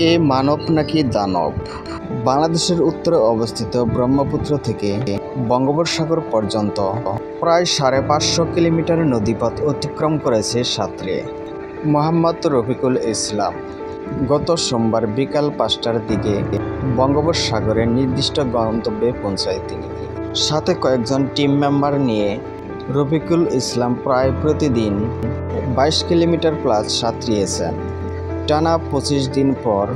এ মানব নাকি দানব? বাংলাদেশের উত্তরে অবস্থিত ব্রহ্মপুত্র থেকে বঙ্গোপসাগর পর্যন্ত প্রায় ৫৫০ কিলোমিটার নদীপথ অতিক্রম করেছে সাঁতরে মোহাম্মদ রফিকুল ইসলাম। গত সোমবার বিকাল ৫টার দিকে বঙ্গোপসাগরের নির্দিষ্ট গন্তব্যে পৌঁছায় তিনি। সাথে কয়েকজন টিম মেম্বার নিয়ে রফিকুল ইসলাম প্রায় প্রতিদিন ২২ কিলোমিটার প্লাস সাঁতরিয়েছেন। টানা ২৫ দিন পর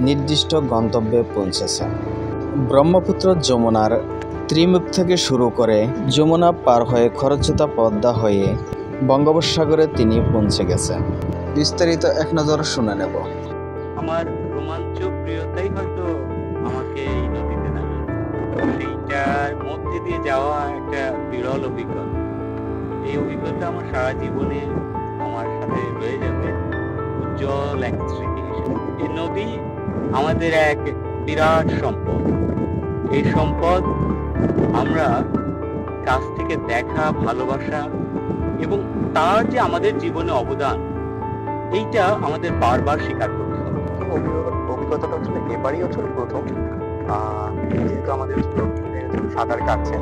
নির্দিষ্ট গন্তব্যে পৌঁছেছেন। ব্রহ্মপুত্র যমুনার ত্রিমুখ থেকে শুরু করে যমুনা পার হয়ে খরস্রোতা পদ্মা হয়ে বঙ্গোপসাগরে তিনি পৌঁছে গেছেন। বিস্তারিত এক নজর শুনে নেব। আমার রোমাঞ্চ প্রিয়তাই হয়তো আমাকে এই নদীতে নামিয়ে, সেইটার মধ্যে দিয়ে যাওয়া একটা বিরল অভিজ্ঞতা। এই অভিজ্ঞতা আমার সারা জীবনে আমার সাথে রয়ে যাবে উজ্জ্বল এক স্মৃতি হিসেবে। এই নদী আমাদের এক বিরাট সম্পদ। এই সম্পদ আমরা কাছ থেকে দেখা, ভালোবাসা এবং তার যে আমাদের জীবনে অবদান, এইটা আমাদের বারবার স্বীকার করতে হবে। অভিজ্ঞতাটা হচ্ছে এবারই হচ্ছে প্রথম, যেহেতু আমাদের সাঁতার কাটছেন,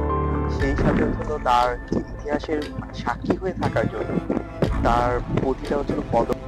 সেই সাথে হচ্ছে তার ইতিহাসের সাক্ষী হয়ে থাকার জন্য তার প্রতিটা হচ্ছে পদক্ষেপ